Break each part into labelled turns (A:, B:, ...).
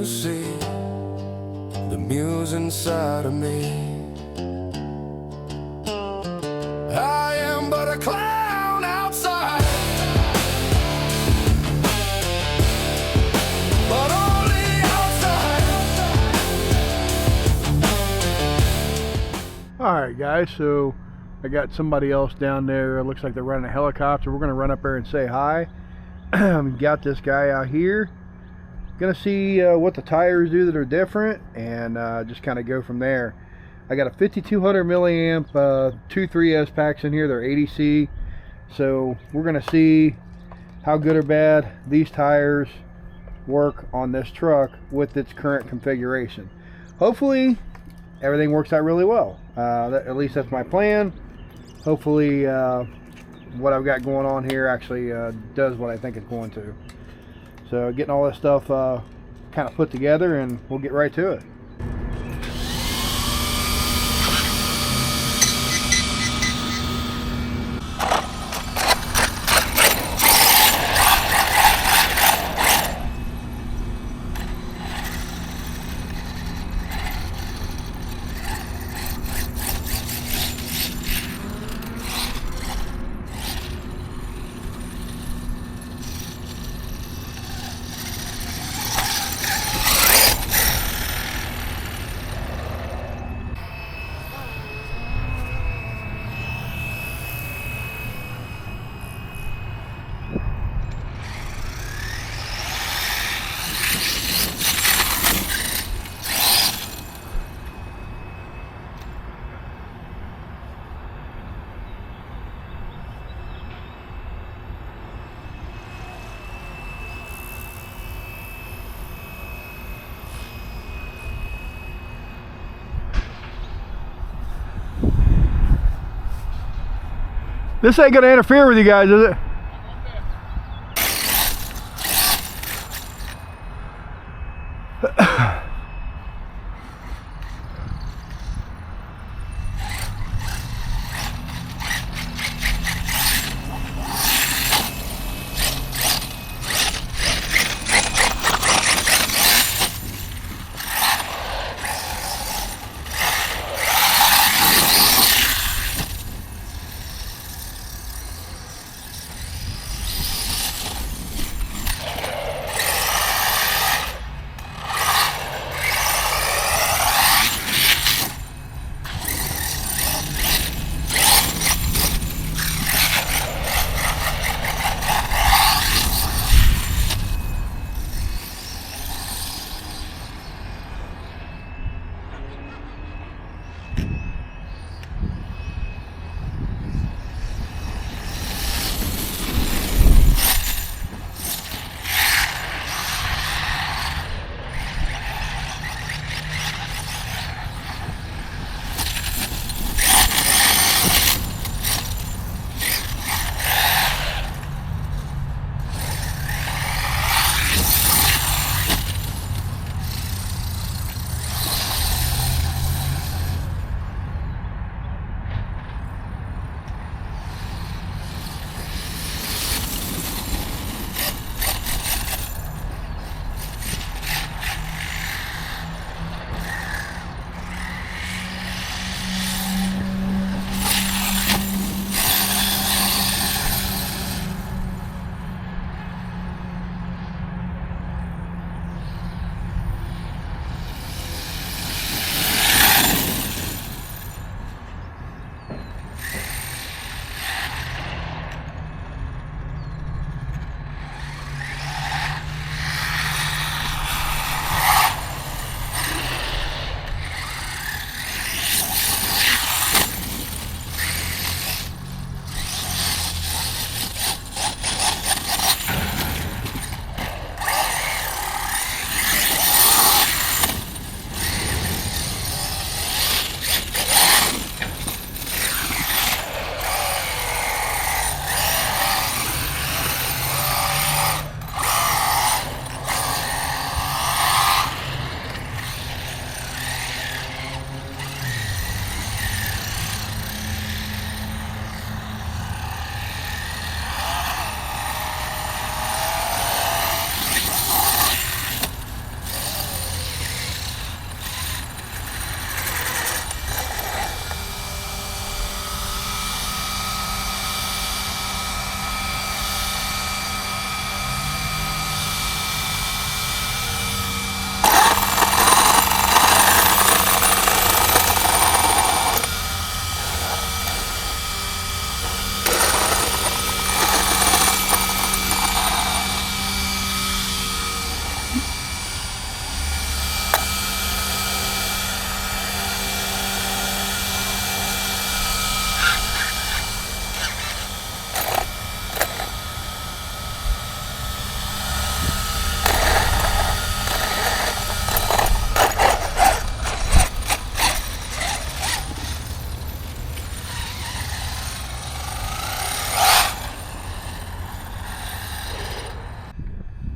A: to see the muse inside of me. I am but a clown outside, but only outside.
B: Alright guys, so I got somebody else down there. It looks like they're running a helicopter. We're going to run up there and say hi. Got this guy out here. Gonna see what the tires do that are different, and just kind of go from there. I got a 5200 milliamp 2 3S packs in here. They're 80C, so we're gonna see how good or bad these tires work on this truck with its current configuration. Hopefully everything works out really well. At least that's my plan. Hopefully what I've got going on here actually does what I think it's going to. So getting all this stuff kind of put together, and we'll get right to it. This ain't gonna interfere with you guys, is it?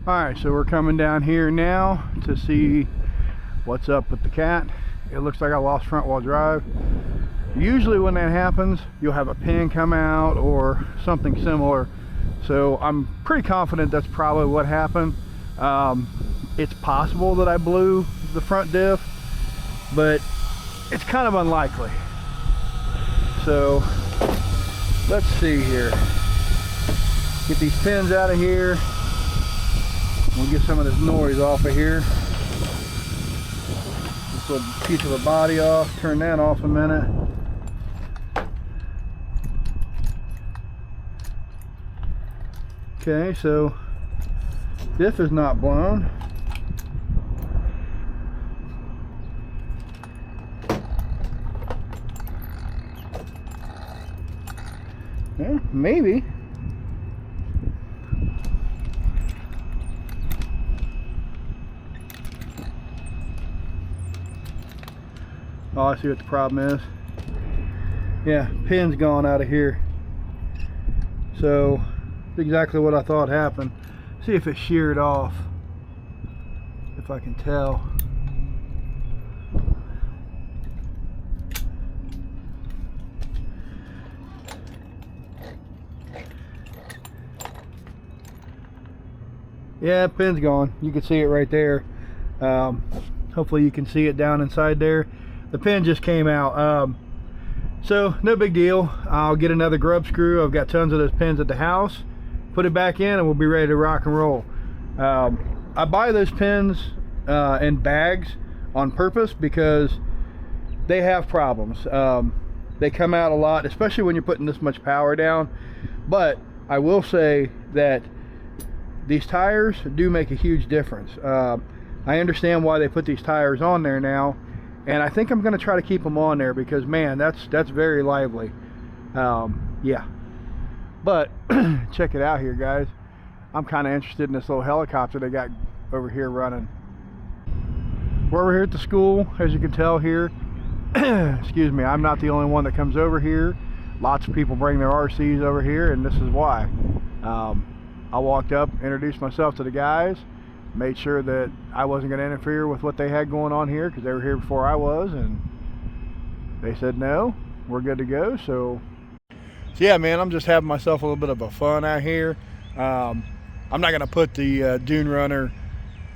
B: Alright, so we're coming down here now to see what's up with the cat. It looks like I lost front wheel drive. Usually when that happens, you'll have a pin come out or something similar. So I'm pretty confident that's probably what happened. It's possible that I blew the front diff, but it's kind of unlikely. So let's see here. Get these pins out of here. We'll get some of this noise off of here. This little piece of the body off. Turn that off a minute. Okay, so diff is not blown. Yeah, maybe. Oh, I see what the problem is. Yeah, pin's gone out of here. So, exactly what I thought happened. See if it sheared off. If I can tell. Yeah, pin's gone. You can see it right there. Hopefully you can see it down inside there. The pin just came out. So no big deal. I'll get another grub screw. I've got tons of those pins at the house. Put it back in and we'll be ready to rock and roll. I buy those pins in bags on purpose because they have problems. They come out a lot, especially when you're putting this much power down. But I will say that these tires do make a huge difference. I understand why they put these tires on there now, and I think I'm going to try to keep them on there because, man, that's very lively. Yeah, but check it out here, guys. I'm kind of interested in this little helicopter they got over here running. We're over here at the school, as you can tell here. Excuse me, I'm not the only one that comes over here. Lots of people bring their RCs over here, and this is why. I walked up, introduced myself to the guys, made sure that I wasn't going to interfere with what they had going on here because they were here before I was, and they said no, we're good to go. So yeah, man, I'm just having myself a little bit of a fun out here. I'm not going to put the Dunerunner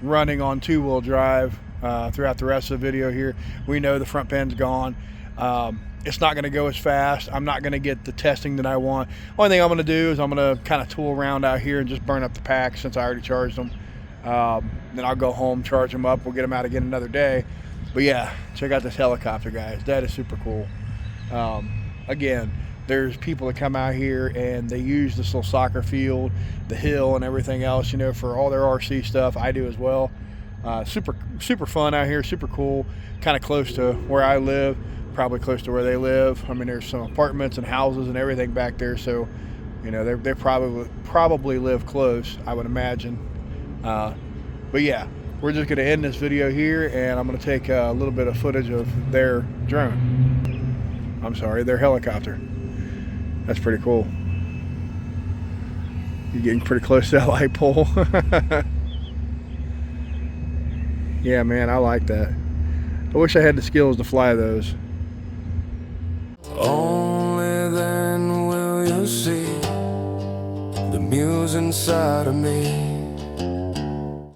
B: running on two-wheel drive throughout the rest of the video here. We know the front pin's gone. It's not going to go as fast. I'm not going to get the testing that I want. Only thing I'm going to do is I'm going to kind of tool around out here and just burn up the pack since I already charged them. Then I'll go home, charge them up. We'll get them out again another day. But yeah, check out this helicopter, guys. That is super cool. Again, there's people that come out here and they use this little soccer field, the hill and everything else, you know, for all their RC stuff. I do as well. Super fun out here, super cool. Kind of close to where I live, probably close to where they live. I mean, there's some apartments and houses and everything back there, so you know they probably live close, I would imagine. But yeah, we're just gonna end this video here, and I'm gonna take a little bit of footage of their drone. I'm sorry, their helicopter. That's pretty cool. You're getting pretty close to that light pole. Yeah, man, I like that. I wish I had the skills to fly those.
A: Only then will you see the muse inside of me.